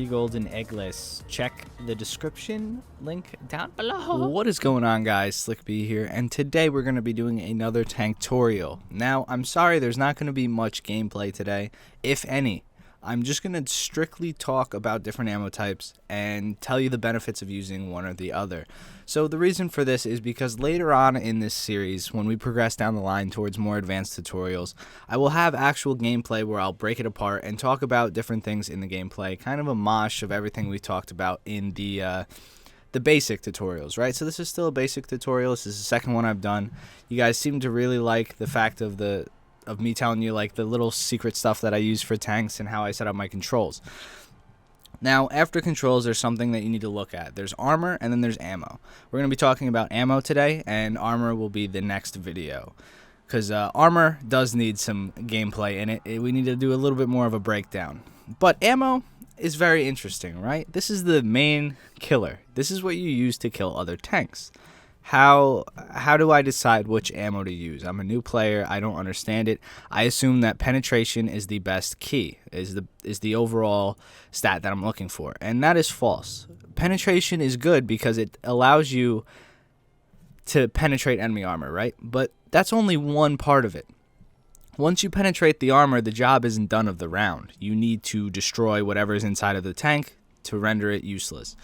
Golden eggless. Check the description link down below. What is going on, guys? SlickB here, and today we're going to be doing another Tanktorial. Now, I'm sorry there's not going to be much gameplay today, if any. I'm just going to strictly talk about different ammo types and tell you the benefits of using one or the other. So the reason for this is because later on in this series, when we progress down the line towards more advanced tutorials, I will have actual gameplay where I'll break it apart and talk about different things in the gameplay, kind of a mosh of everything we talked about in the basic tutorials, right? So this is still a basic tutorial. This is the second one I've done. You guys seem to really like the fact of me telling you like the little secret stuff that I use for tanks and how I set up my controls. Now, after controls, there's something that you need to look at. There's armor, and then there's ammo. We're going to be talking about ammo today, and armor will be the next video. Because armor does need some gameplay in it. We need to do a little bit more of a breakdown. But ammo is very interesting, right? This is the main killer. This is what you use to kill other tanks. How do I decide which ammo to use? I'm a new player. I don't understand it. I assume that penetration is the best key, is the overall stat that I'm looking for, and that is false. Penetration is good because it allows you to penetrate enemy armor, right? But that's only one part of it. Once you penetrate the armor, the job isn't done of the round. You need to destroy whatever is inside of the tank to render it useless.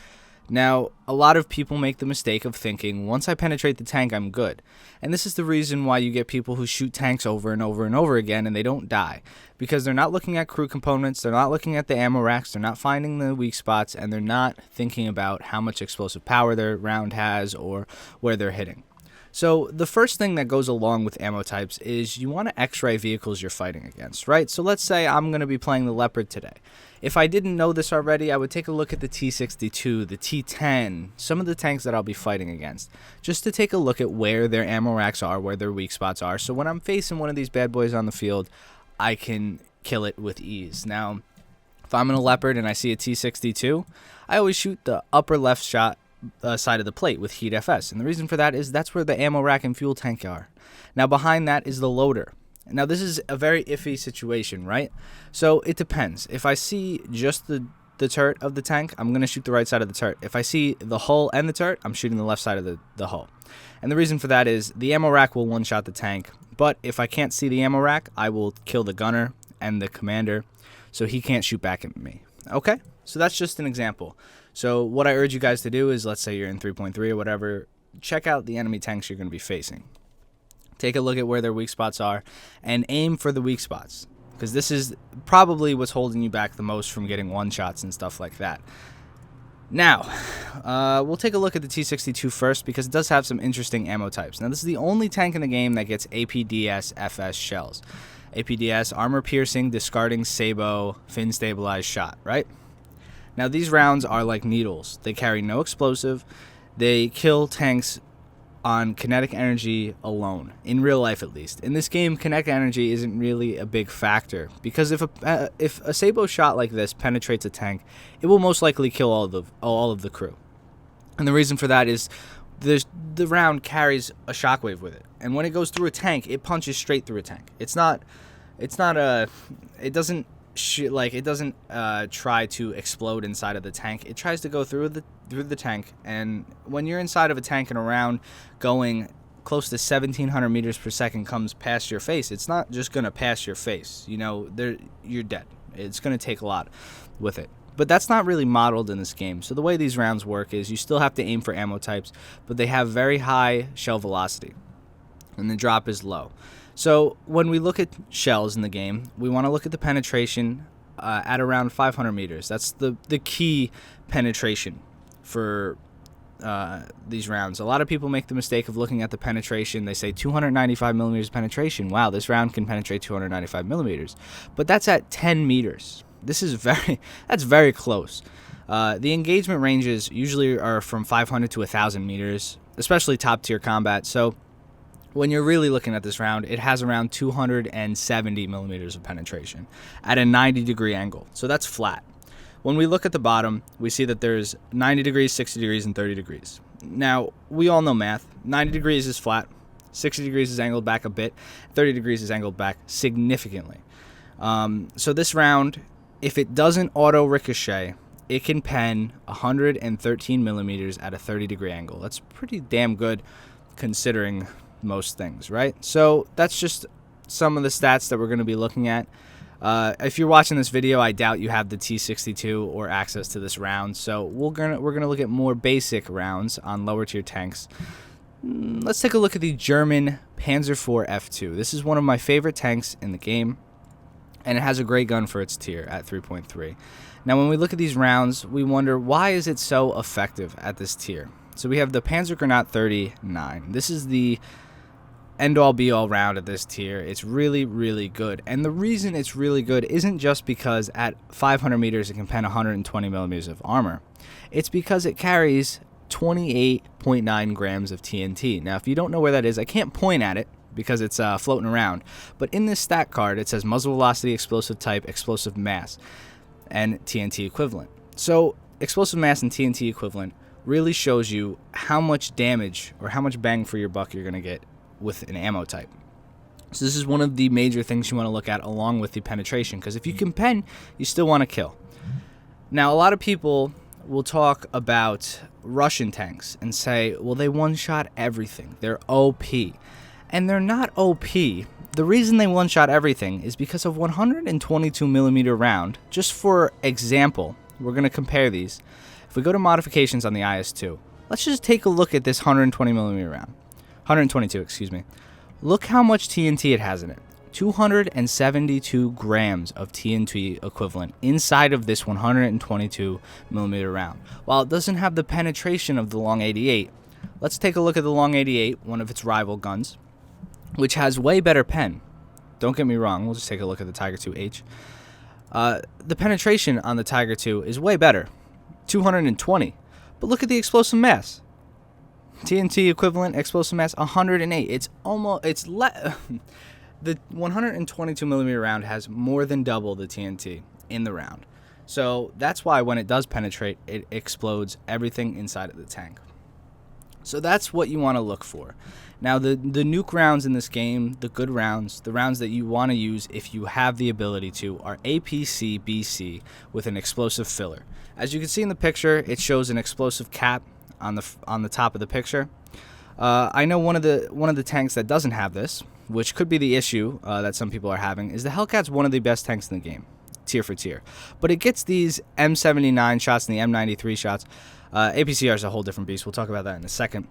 Now, a lot of people make the mistake of thinking, once I penetrate the tank, I'm good. And this is the reason why you get people who shoot tanks over and over and over again and they don't die. Because they're not looking at crew components, they're not looking at the ammo racks, they're not finding the weak spots, and they're not thinking about how much explosive power their round has or where they're hitting. So the first thing that goes along with ammo types is you want to X-ray vehicles you're fighting against, right? So let's say I'm going to be playing the Leopard today. If I didn't know this already, I would take a look at the T-62, the T-10, some of the tanks that I'll be fighting against, just to take a look at where their ammo racks are, where their weak spots are. So when I'm facing one of these bad boys on the field, I can kill it with ease. Now, if I'm in a Leopard and I see a T-62, I always shoot the upper left shot side of the plate with Heat FS, and the reason for that is that's where the ammo rack and fuel tank are. Now behind that is the loader. Now this is a very iffy situation, right? So it depends. If I see just the turret of the tank, I'm going to shoot the right side of the turret. If I see the hull and the turret, I'm shooting the left side of the hull. And the reason for that is the ammo rack will one-shot the tank, but if I can't see the ammo rack, I will kill the gunner and the commander, so he can't shoot back at me. Okay? So that's just an example. So what I urge you guys to do is, let's say you're in 3.3 or whatever, check out the enemy tanks you're going to be facing. Take a look at where their weak spots are and aim for the weak spots, because this is probably what's holding you back the most from getting one-shots and stuff like that. Now, we'll take a look at the T-62 first because it does have some interesting ammo types. Now, this is the only tank in the game that gets APDS FS shells. APDS, armor piercing, discarding, sabot, fin stabilized shot, right? Now, these rounds are like needles. They carry no explosive. They kill tanks on kinetic energy alone, in real life at least. In this game, kinetic energy isn't really a big factor, because if a sabot shot like this penetrates a tank, it will most likely kill all of the crew. And the reason for that is the round carries a shockwave with it, and when it goes through a tank, it punches straight through a tank. It doesn't try to explode inside of the tank. It tries to go through the tank, and when you're inside of a tank and a round going close to 1,700 meters per second comes past your face, it's not just going to pass your face. You know, you're dead. It's going to take a lot with it. But that's not really modeled in this game. So the way these rounds work is you still have to aim for ammo types, but they have very high shell velocity, and the drop is low. So when we look at shells in the game, we want to look at the penetration at around 500 meters. That's the key penetration for these rounds. A lot of people make the mistake of looking at the penetration. They say 295 millimeters penetration. Wow, this round can penetrate 295 millimeters. But that's at 10 meters. That's very close. The engagement ranges usually are from 500 to 1,000 meters, especially top tier combat. So when you're really looking at this round, it has around 270 millimeters of penetration at a 90-degree angle. So that's flat. When we look at the bottom, we see that there's 90 degrees, 60 degrees, and 30 degrees. Now, we all know math. 90 degrees is flat, 60 degrees is angled back a bit, 30 degrees is angled back significantly. So this round, if it doesn't auto ricochet, it can pen 113 millimeters at a 30-degree angle. That's pretty damn good considering most things, right? So that's just some of the stats that we're going to be looking at. If you're watching this video, I doubt you have the T62 or access to this round, so we're gonna look at more basic rounds on lower tier tanks. Let's take a look at the German Panzer IV F2. This is one of my favorite tanks in the game, and it has a great gun for its tier at 3.3. Now, when we look at these rounds, we wonder, why is it so effective at this tier? So we have the Panzergranat 39. This is the end-all be-all round at this tier. It's really, really good. And the reason it's really good isn't just because at 500 meters it can pen 120 millimeters of armor. It's because it carries 28.9 grams of TNT. Now, if you don't know where that is, I can't point at it because it's floating around. But in this stat card, it says muzzle velocity, explosive type, explosive mass, and TNT equivalent. So explosive mass and TNT equivalent really shows you how much damage or how much bang for your buck you're going to get with an ammo type. So this is one of the major things you want to look at along with the penetration, because if you can pen, you still want to kill. Now, a lot of people will talk about Russian tanks and say, well, they one-shot everything. They're OP. And they're not OP. The reason they one-shot everything is because of 122 millimeter round. Just for example, we're going to compare these. If we go to modifications on the IS-2, let's just take a look at this 120 millimeter round. 122, excuse me. Look how much TNT it has in it. 272 grams of TNT equivalent inside of this 122 millimeter round. While it doesn't have the penetration of the Long 88, let's take a look at the Long 88, one of its rival guns, which has way better pen. Don't get me wrong, we'll just take a look at the Tiger II-H. The penetration on the Tiger II is way better, 220. But look at the explosive mass. TNT equivalent explosive mass 108. The 122 millimeter round has more than double the TNT in the round. So that's why when it does penetrate, it explodes everything inside of the tank. So that's what you want to look for. Now, the nuke rounds in this game, the good rounds, the rounds that you want to use if you have the ability to, are APC BC with an explosive filler. As you can see in the picture, it shows an explosive cap on the top of the picture. I know one of the tanks that doesn't have this, which could be the issue that some people are having, is the Hellcat's one of the best tanks in the game, tier for tier. But it gets these M79 shots and the M93 shots. APCR is a whole different beast. We'll talk about that in a second.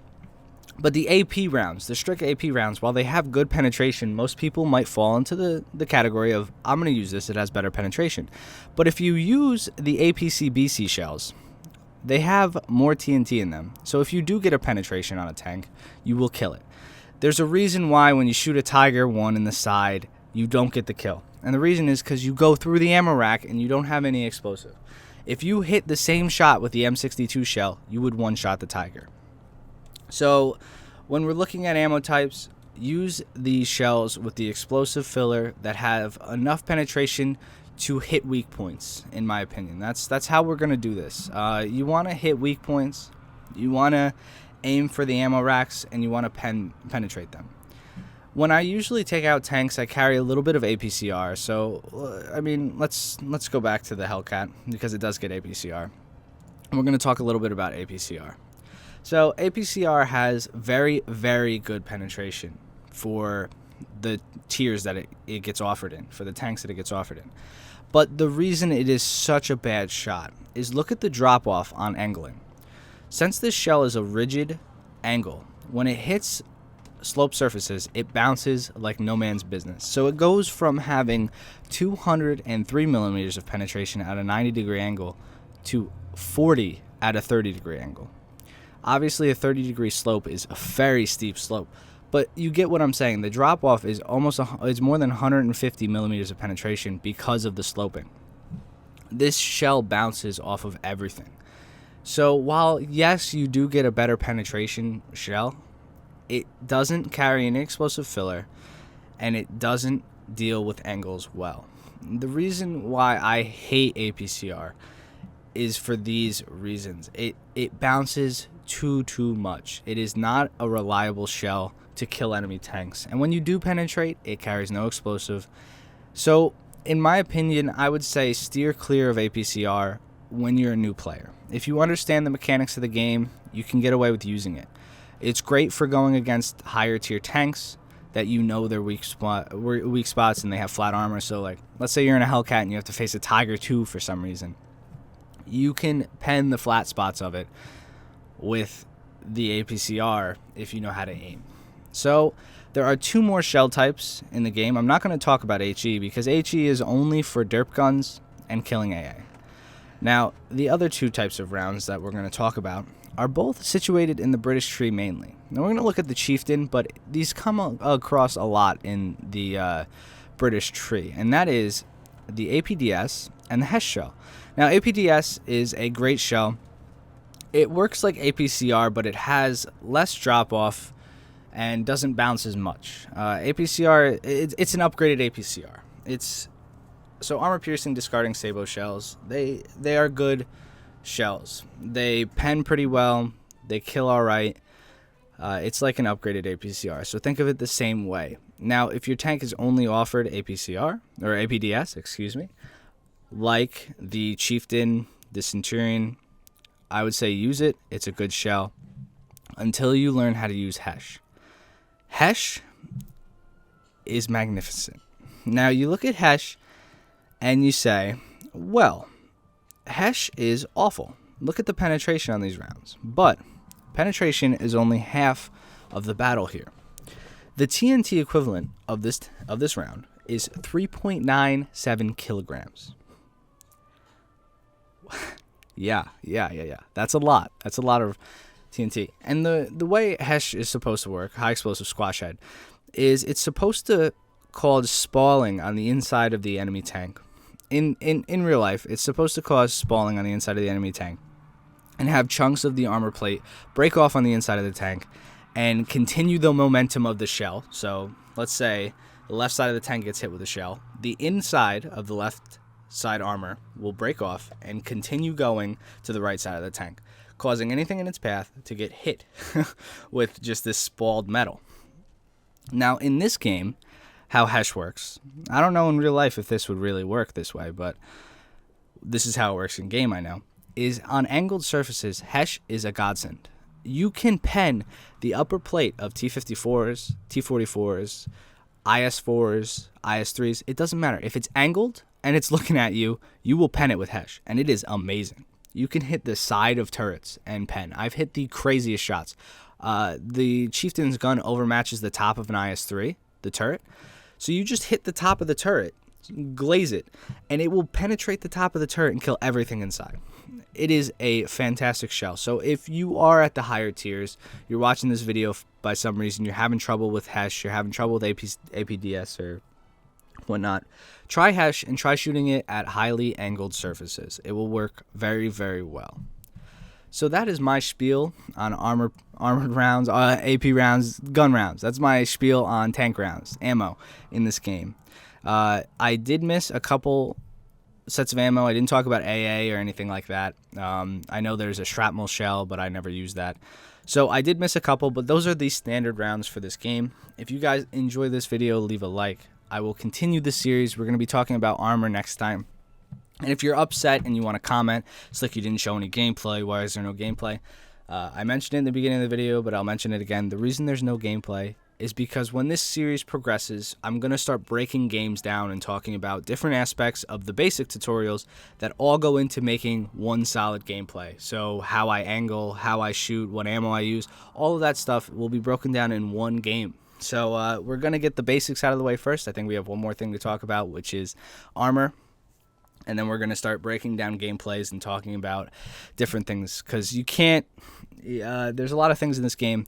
But the AP rounds, the strict AP rounds, while they have good penetration, most people might fall into the category of, I'm going to use this, it has better penetration. But if you use the APC BC shells, they have more TNT in them. So if you do get a penetration on a tank, you will kill it. There's a reason why when you shoot a Tiger 1 in the side, you don't get the kill. And the reason is because you go through the ammo rack and you don't have any explosive. If you hit the same shot with the M62 shell, you would one-shot the Tiger. So when we're looking at ammo types, use these shells with the explosive filler that have enough penetration to hit weak points, in my opinion. That's how we're going to do this. You want to hit weak points, you want to aim for the ammo racks, and you want to penetrate them. When I usually take out tanks, I carry a little bit of APCR. So, I mean, let's go back to the Hellcat, because it does get APCR. And we're going to talk a little bit about APCR. So, APCR has very, very good penetration for the tiers that it gets offered in, for the tanks that it gets offered in. But the reason it is such a bad shot is look at the drop-off on angling. Since this shell is a rigid angle, when it hits slope surfaces, it bounces like no man's business. So it goes from having 203 millimeters of penetration at a 90-degree angle to 40 at a 30-degree angle. Obviously, a 30-degree slope is a very steep slope, but you get what I'm saying. The drop-off is it's more than 150 millimeters of penetration because of the sloping. This shell bounces off of everything. So while, yes, you do get a better penetration shell, it doesn't carry any explosive filler, and it doesn't deal with angles well. The reason why I hate APCR is for these reasons. It bounces too much. It is not a reliable shell to kill enemy tanks. And when you do penetrate, it carries no explosive. So, in my opinion, I would say steer clear of APCR when you're a new player. If you understand the mechanics of the game, you can get away with using it. It's great for going against higher tier tanks that you know their weak spots and they have flat armor. So, like, let's say you're in a Hellcat and you have to face a Tiger 2 for some reason. You can pen the flat spots of it with the APCR if you know how to aim. So there are 2 more shell types in the game. I'm not going to talk about HE because HE is only for derp guns and killing AA. Now, the other 2 types of rounds that we're going to talk about are both situated in the British tree mainly. Now, we're going to look at the Chieftain, but these come across a lot in the British tree, and that is the APDS and the HESH shell. Now, APDS is a great shell. It works like APCR, but it has less drop-off and doesn't bounce as much. APCR, it's an upgraded APCR. So armor-piercing discarding sabot shells, they are good shells. They pen pretty well. They kill all right. It's like an upgraded APCR, so think of it the same way. Now, if your tank is only offered APCR, or APDS, excuse me, like the Chieftain, the Centurion, I would say use it. It's a good shell until you learn how to use HESH. HESH is magnificent. Now, you look at HESH and you say, well, HESH is awful. Look at the penetration on these rounds. But penetration is only half of the battle here. The TNT equivalent of this round is 3.97 kilograms. Yeah. That's a lot. That's a lot of TNT. And the way HESH is supposed to work, high explosive squash head, is it's supposed to cause spalling on the inside of the enemy tank. In real life, it's supposed to cause spalling on the inside of the enemy tank and have chunks of the armor plate break off on the inside of the tank and continue the momentum of the shell. So let's say the left side of the tank gets hit with a shell. The inside of the left side armor will break off and continue going to the right side of the tank, causing anything in its path to get hit with just this spalled metal. Now, in this game, how HESH works, I don't know in real life if this would really work this way, but this is how it works in game, I know, is on angled surfaces, HESH is a godsend. You can pen the upper plate of T-54s, T-44s, IS-4s, IS-3s. It doesn't matter. If it's angled and it's looking at you, you will pen it with HESH, and it is amazing. You can hit the side of turrets and pen. I've hit the craziest shots. The Chieftain's gun overmatches the top of an IS-3, the turret. So you just hit the top of the turret, glaze it, and it will penetrate the top of the turret and kill everything inside. It is a fantastic shell. So if you are at the higher tiers, you're watching this video by some reason, you're having trouble with HESH, you're having trouble with APDS or whatnot, try HESH and try shooting it at highly angled surfaces. It will work very, very well. So that is my spiel on armored rounds, AP rounds, gun rounds. That's my spiel on tank rounds, ammo in this game. I did miss a couple sets of ammo. I didn't talk about AA or anything like that. I know there's a shrapnel shell, but I never used that. So I did miss a couple, but those are the standard rounds for this game. If you guys enjoy this video, leave a like. I will continue this series. We're going to be talking about armor next time. And if you're upset and you want to comment, it's like you didn't show any gameplay, why is there no gameplay? I mentioned it in the beginning of the video, but I'll mention it again. The reason there's no gameplay is because when this series progresses, I'm going to start breaking games down and talking about different aspects of the basic tutorials that all go into making one solid gameplay. So how I angle, how I shoot, what ammo I use, all of that stuff will be broken down in one game. So we're going to get the basics out of the way first. I think we have one more thing to talk about, which is armor. And then we're going to start breaking down gameplays and talking about different things. Because you can't... there's a lot of things in this game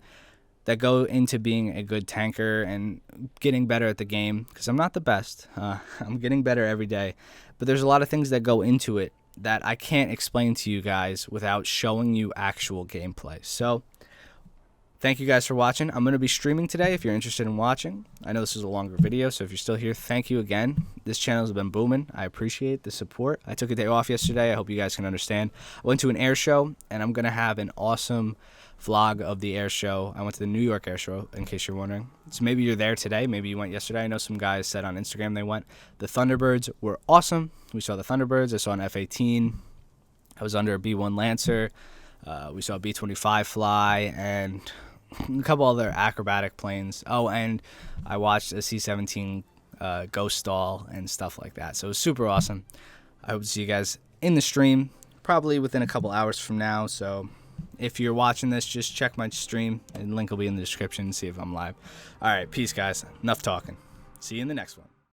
that go into being a good tanker and getting better at the game. Because I'm not the best. I'm getting better every day. But there's a lot of things that go into it that I can't explain to you guys without showing you actual gameplay. So Thank you guys for watching. I'm going to be streaming today if you're interested in watching. I know this is a longer video, so if you're still here, thank you again. This channel has been booming. I appreciate the support. I took a day off yesterday. I hope you guys can understand. I went to an air show, and I'm going to have an awesome vlog of the air show. I went to the New York air show, in case you're wondering. So maybe you're there today. Maybe you went yesterday. I know some guys said on Instagram they went. The Thunderbirds were awesome. We saw the Thunderbirds. I saw an F-18. I was under a B-1 Lancer. We saw a B-25 fly and a couple other acrobatic planes. Oh, and I watched a C-17 ghost stall and stuff like that. So it was super awesome. I hope to see you guys in the stream, probably within a couple hours from now. So if you're watching this, just check my stream, and link will be in the description and see if I'm live. All right, peace, guys. Enough talking. See you in the next one.